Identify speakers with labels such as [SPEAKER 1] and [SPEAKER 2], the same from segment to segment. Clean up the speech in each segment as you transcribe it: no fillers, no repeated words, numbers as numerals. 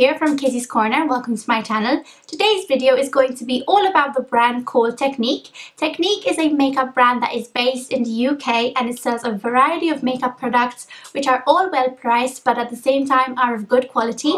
[SPEAKER 1] here from Kezzies Corner. Welcome to my channel. Today's video is going to be all about the brand called Technic. Technic is a makeup brand that is based in the UK and it sells a variety of makeup products which are all well priced but at the same time are of good quality,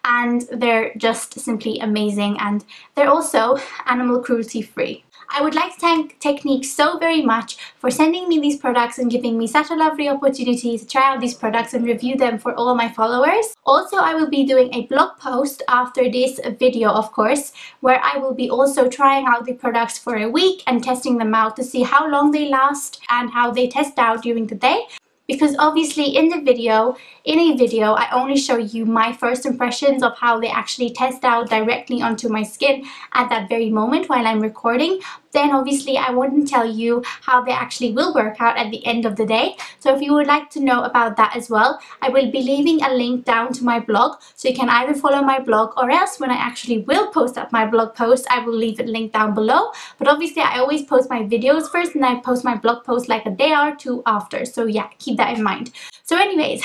[SPEAKER 1] and they're just simply amazing, and they're also animal cruelty free. I would like to thank Technic so very much for sending me these products and giving me such a lovely opportunity to try out these products and review them for all my followers. Also, I will be doing a blog post after this video, of course, where I will be also trying out the products for a week and testing them out to see how long they last and how they test out during the day. Because obviously in a video, I only show you my first impressions of how they actually test out directly onto my skin at that very moment while I'm recording. Then obviously I wouldn't tell you how they actually will work out at the end of the day. So if you would like to know about that as well, I will be leaving a link down to my blog, so you can either follow my blog, or else when I actually will post up my blog post, I will leave it linked down below. But obviously I always post my videos first and I post my blog post like a day or two after, so yeah, keep that in mind. So anyways,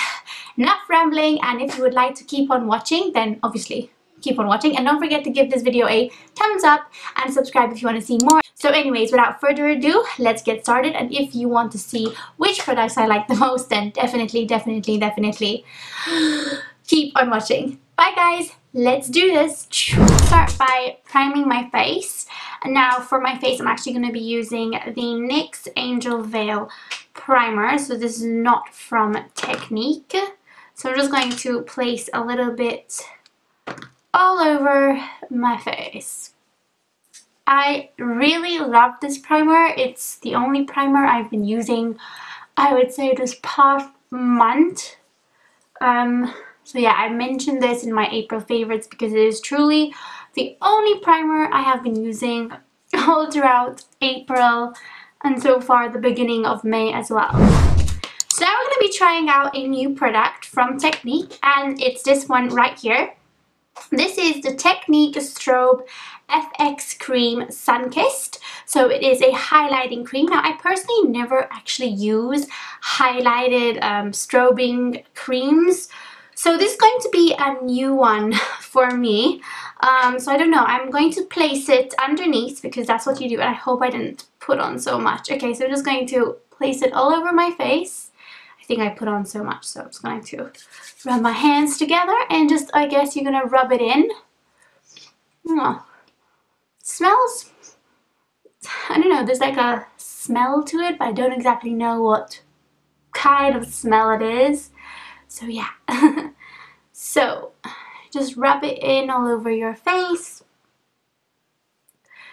[SPEAKER 1] enough rambling, and if you would like to keep on watching, then obviously keep on watching, and don't forget to give this video a thumbs up and subscribe if you want to see more. So anyways, without further ado, let's get started. And if you want to see which products I like the most, then definitely keep on watching. Bye guys, let's do this. Start by priming my face. And now for my face, I'm actually going to be using the NYX Angel Veil primer. So this is not from Technic. So I'm just going to place a little bit all over my face. I really love this primer. It's the only primer I've been using, I would say, this past month. So yeah, I mentioned this in my April favorites because it is truly the only primer I have been using all throughout April and so far the beginning of May as well. So now we're going to be trying out a new product from Technic, and it's this one right here. This is the Technic Strobe FX Cream Sunkissed. So it is a highlighting cream. Now I personally never actually use highlighted strobing creams. So this is going to be a new one for me. So I don't know. I'm going to place it underneath because that's what you do. And I hope I didn't put on so much. Okay, so I'm just going to place it all over my face. I think I put on so much, so I'm just going to rub my hands together and just, I guess you're going to rub it in. Oh, smells, I don't know, there's like a smell to it, but I don't exactly know what kind of smell it is. So yeah, so just rub it in all over your face.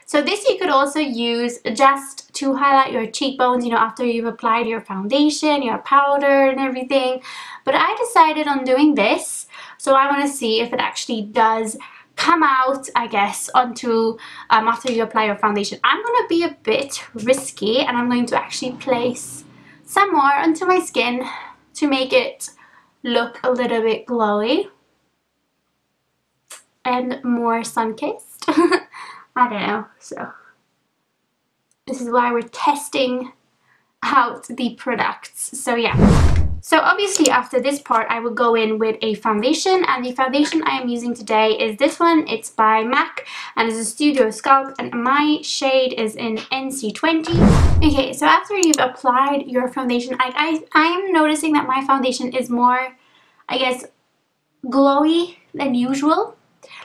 [SPEAKER 1] So this you could also use just to highlight your cheekbones, you know, after you've applied your foundation, your powder and everything. But I decided on doing this, so I want to see if it actually does come out, I guess, onto after you apply your foundation. I'm going to be a bit risky and I'm going to actually place some more onto my skin to make it look a little bit glowy and more sun-kissed. I don't know, so this is why we're testing out the products. So yeah, so obviously after this part I will go in with a foundation, and the foundation I am using today is this one. It's by MAC and it's a Studio Sculpt, and my shade is in NC20. Okay, so after you've applied your foundation, I'm noticing that my foundation is more, I guess, glowy than usual.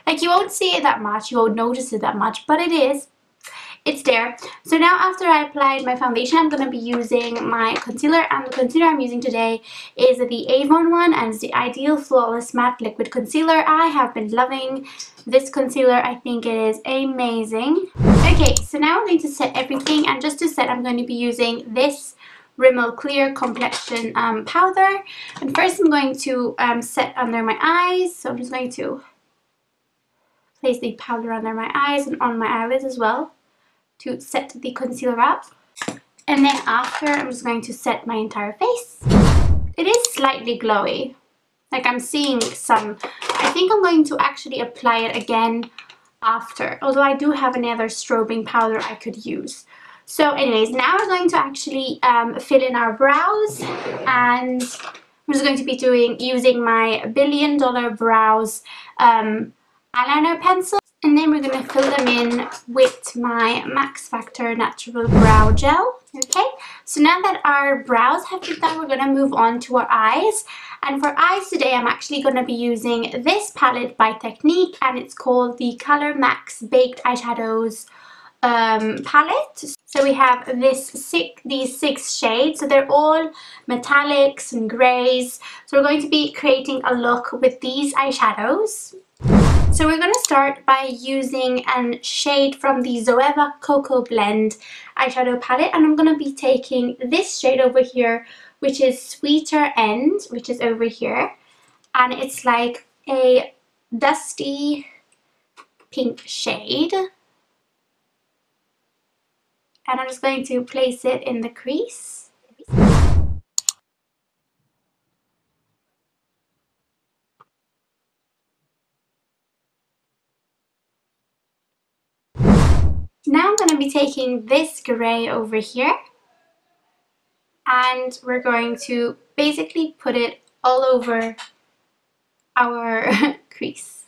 [SPEAKER 1] Like, you won't see it that much, you won't notice it that much, but it is. It's there. So now after I applied my foundation, I'm going to be using my concealer, and the concealer I'm using today is the Avon one, and it's the Ideal Flawless Matte Liquid Concealer. I have been loving this concealer. I think it is amazing. Okay, so now I'm going to set everything, and just to set, I'm going to be using this Rimmel Clear Complexion powder. And first I'm going to set under my eyes, so I'm just going to place the powder under my eyes and on my eyelids as well to set the concealer up. And then after, I'm just going to set my entire face. It is slightly glowy. Like, I'm seeing some. I think I'm going to actually apply it again after, although I do have another strobing powder I could use. So anyways, now we're going to actually fill in our brows, and I'm just going to be using my $1 Billion Brows eyeliner pencil, and then we're going to fill them in with my Max Factor Natural Brow Gel. Okay, so now that our brows have been done, we're going to move on to our eyes. And for eyes today, I'm actually going to be using this palette by Technic, and it's called the Colour Max Baked Eyeshadows palette. So we have these 6 shades, so they're all metallics and greys. So we're going to be creating a look with these eyeshadows. So we're going to start by using a shade from the Zoeva Cocoa Blend eyeshadow palette, and I'm going to be taking this shade over here, which is Sweeter End, which is over here, and it's like a dusty pink shade. And I'm just going to place it in the crease. Now I'm going to be taking this grey over here, and we're going to basically put it all over our crease.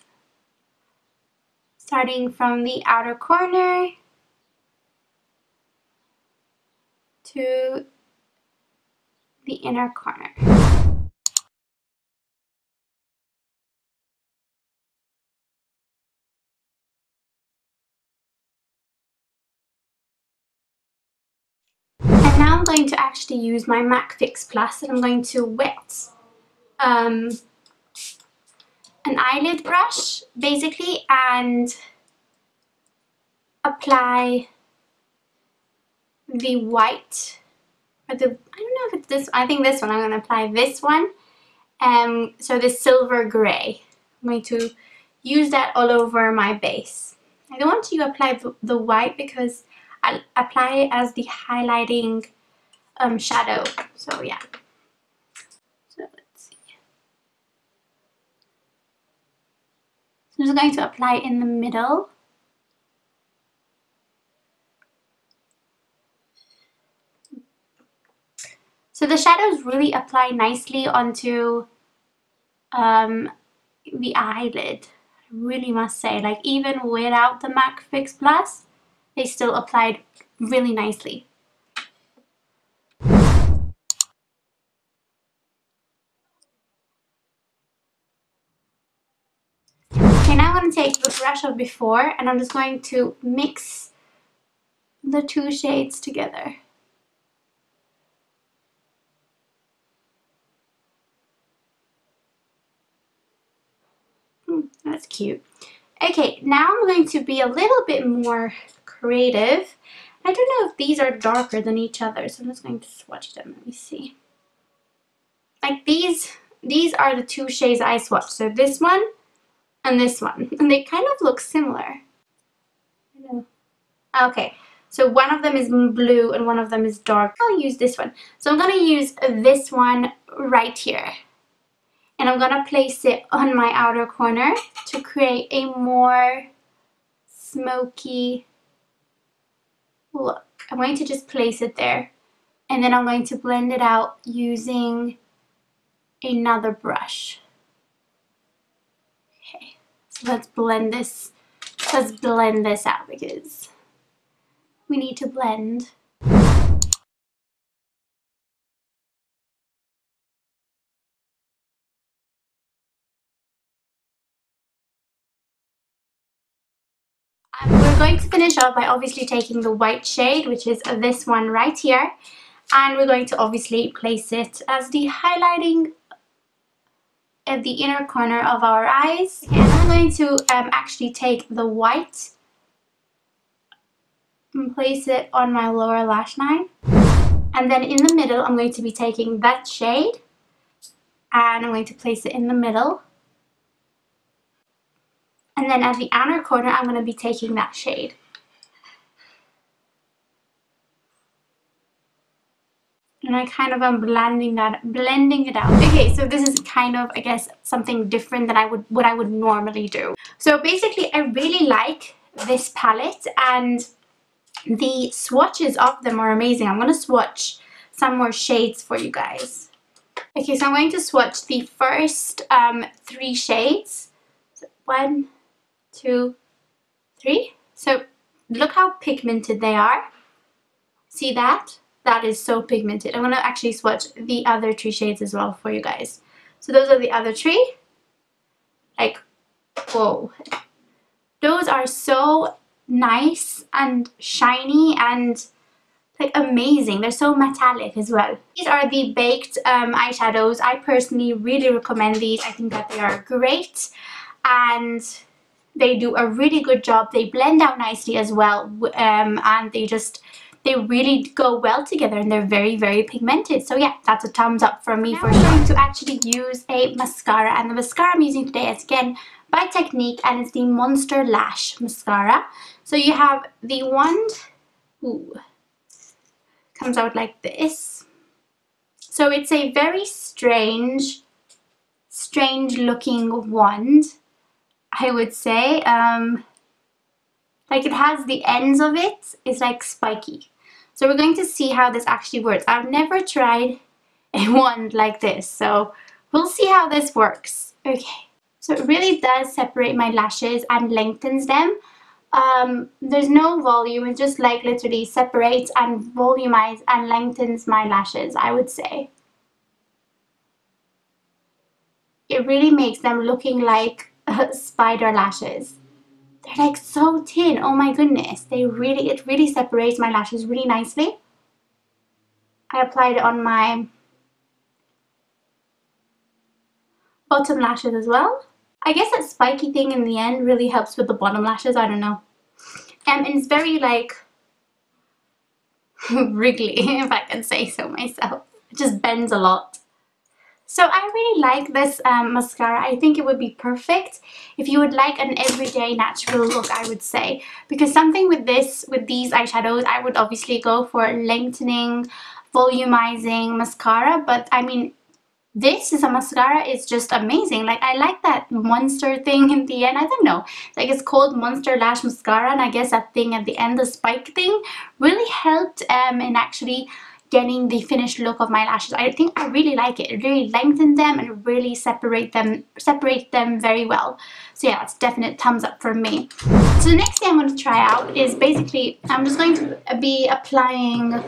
[SPEAKER 1] Starting from the outer corner to the inner corner. And now I'm going to actually use my MAC Fix Plus, and I'm going to wet an eyelid brush basically and apply the white, or the, I don't know if it's this, I think this one, I'm going to apply this one, so this silver grey. I'm going to use that all over my base. I don't want to apply the white because I'll apply it as the highlighting shadow, so yeah. So let's see. So I'm just going to apply it in the middle. So the shadows really apply nicely onto the eyelid, I really must say. Like, even without the MAC Fix Plus, they still applied really nicely. Okay, now I'm going to take the brush of before, and I'm just going to mix the 2 shades together. That's cute. Okay, now I'm going to be a little bit more creative. I don't know if these are darker than each other, so I'm just going to swatch them. Let me see. Like these are the 2 shades I swatched. So this one and this one. And they kind of look similar. Okay, so one of them is blue and one of them is dark. I'll use this one. So I'm going to use this one right here. And I'm going to place it on my outer corner to create a more smoky look. I'm going to just place it there, and then I'm going to blend it out using another brush. Okay, so let's blend this out because we need to blend. We're going to finish off by obviously taking the white shade, which is this one right here, and we're going to obviously place it as the highlighting at the inner corner of our eyes. And I'm going to actually take the white and place it on my lower lash line, and then in the middle I'm going to be taking that shade and I'm going to place it in the middle. And then at the outer corner, I'm going to be taking that shade. And I kind of am blending it out. Okay, so this is kind of, I guess, something different than what I would normally do. So basically, I really like this palette, and the swatches of them are amazing. I'm going to swatch some more shades for you guys. Okay, so I'm going to swatch the first 3 shades. So 1, 2, 3. So look how pigmented they are. See that? That is so pigmented. I'm going to actually swatch the other 3 shades as well for you guys. So those are the other 3. Like, whoa. Those are so nice and shiny and like amazing. They're so metallic as well. These are the baked eyeshadows. I personally really recommend these. I think that they are great and they do a really good job. They blend out nicely as well, and they really go well together, and they're very, very pigmented. So yeah, that's a thumbs up for me. Now for sure. I'm going to actually use a mascara, and the mascara I'm using today is again by Technique, and it's the Monster Lash Mascara. So you have the wand. Ooh. Comes out like this. So it's a very strange looking wand, I would say. Like it has the ends of it is like spiky. So we're going to see how this actually works. I've never tried a wand like this, so we'll see how this works. Okay, so it really does separate my lashes and lengthens them. There's no volume, it just like literally separates and volumizes and lengthens my lashes, I would say. It really makes them looking like spider lashes. They're like so thin, oh my goodness. It really separates my lashes really nicely. I applied it on my bottom lashes as well. I guess that spiky thing in the end really helps with the bottom lashes, I don't know. And it's very like wriggly, if I can say so myself. It just bends a lot. So I really like this mascara. I think it would be perfect if you would like an everyday natural look, I would say. Because something with these eyeshadows, I would obviously go for lengthening, volumizing mascara. But I mean, this is a mascara, it's just amazing. Like I like that monster thing in the end. I don't know, like it's called Monster Lash Mascara, and I guess that thing at the end, the spike thing, really helped in actually getting the finished look of my lashes. I think I really like it. It really lengthens them and really separates them very well. So yeah, it's definite thumbs up for me. So the next thing I'm going to try out is basically, I'm just going to be applying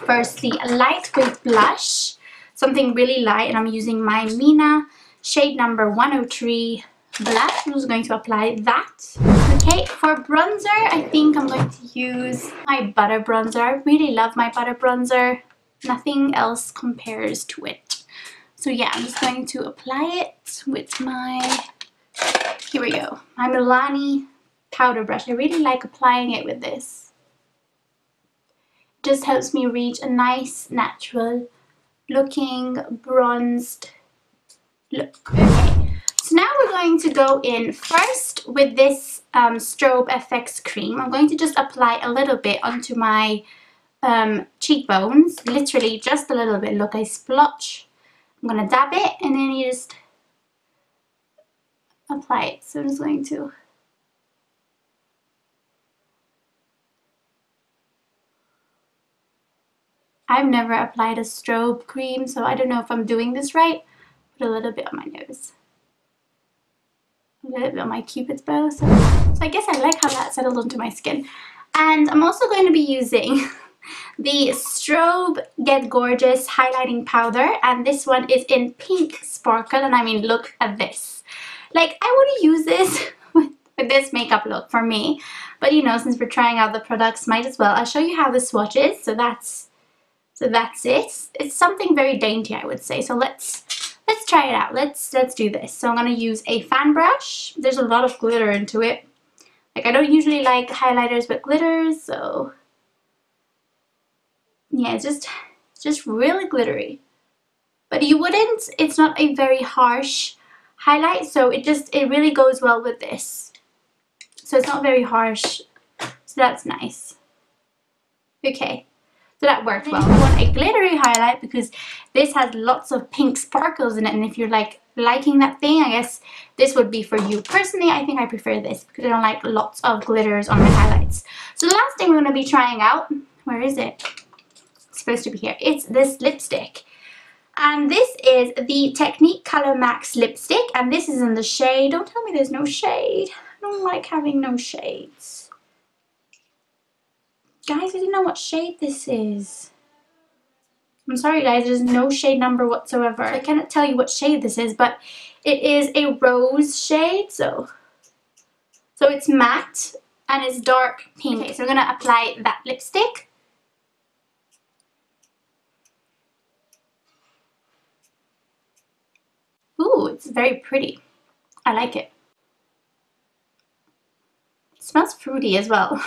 [SPEAKER 1] first the lightweight blush. Something really light, and I'm using my Mina shade number 103 blush. I'm just going to apply that. Okay, for bronzer, I think I'm going to use my butter bronzer. I really love my butter bronzer. Nothing else compares to it. So yeah, I'm just going to apply it with my, here we go, my Milani powder brush. I really like applying it with this. It just helps me reach a nice, natural looking bronzed look. Okay, so now we're going to go in first with this Strobe FX cream. I'm going to just apply a little bit onto my cheekbones, literally just a little bit. Look, I splotch. I'm gonna dab it, and then you just apply it. So I'm just going to I've never applied a strobe cream, so I don't know if I'm doing this right. Put a little bit on my nose. A little bit on my cupid's bow. So I guess I like how that settled onto my skin. And I'm also going to be using the Strobe Get Gorgeous highlighting powder, and this one is in Pink Sparkle, and I mean, look at this. Like, I want to use this with this makeup look for me, but you know, since we're trying out the products, might as well. I'll show you how the swatch is. So that's it. It's something very dainty, I would say. So let's try it out. Let's do this. So I'm going to use a fan brush. There's a lot of glitter into it. Like, I don't usually like highlighters with glitters, so yeah, it's just really glittery. But you wouldn't, it's not a very harsh highlight, so it really goes well with this. So it's not very harsh, so that's nice. Okay. So that worked well. I want a glittery highlight because this has lots of pink sparkles in it, and if you're like liking that thing, I guess this would be for you. Personally, I think I prefer this because I don't like lots of glitters on my highlights. So the last thing we're going to be trying out, where is it? It's supposed to be here. It's this lipstick. And this is the Technic Colour Max Lipstick, and this is in the shade, don't tell me there's no shade. I don't like having no shades. Guys, I don't know what shade this is. I'm sorry guys, there's no shade number whatsoever. I cannot tell you what shade this is, but it is a rose shade, so it's matte and it's dark pink. Okay, so we're gonna apply that lipstick. Ooh, it's very pretty. I like it. It smells fruity as well.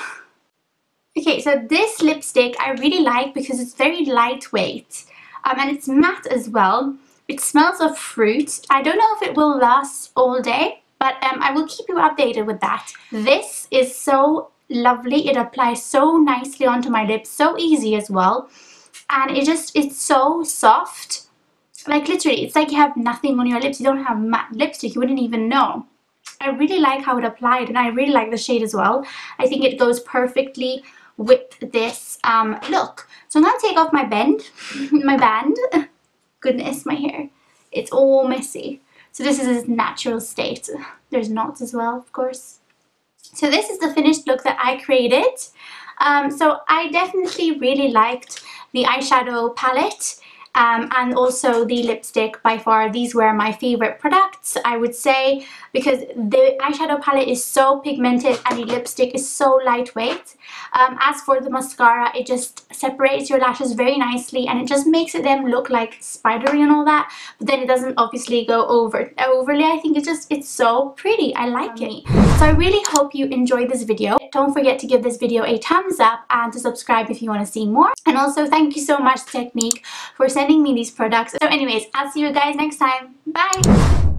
[SPEAKER 1] Okay, so this lipstick I really like because it's very lightweight and it's matte as well. It smells of fruit. I don't know if it will last all day, but I will keep you updated with that. This is so lovely. It applies so nicely onto my lips, so easy as well. And it's so soft. Like literally, it's like you have nothing on your lips. You don't have matte lipstick, you wouldn't even know. I really like how it applied and I really like the shade as well. I think it goes perfectly with this look. So I'm going to take off my band. Goodness, my hair. It's all messy. So this is its natural state. There's knots as well, of course. So this is the finished look that I created. So I definitely really liked the eyeshadow palette. And also the lipstick. By far these were my favorite products, I would say, because the eyeshadow palette is so pigmented and the lipstick is so lightweight. As for the mascara, it just separates your lashes very nicely and it just makes them look like spidery and all that, but then it doesn't obviously go overly. I think it's so pretty. I like it. So I really hope you enjoyed this video. Don't forget to give this video a thumbs up and to subscribe if you want to see more. And also thank you so much Technic for sending me these products. So anyways, I'll see you guys next time. Bye!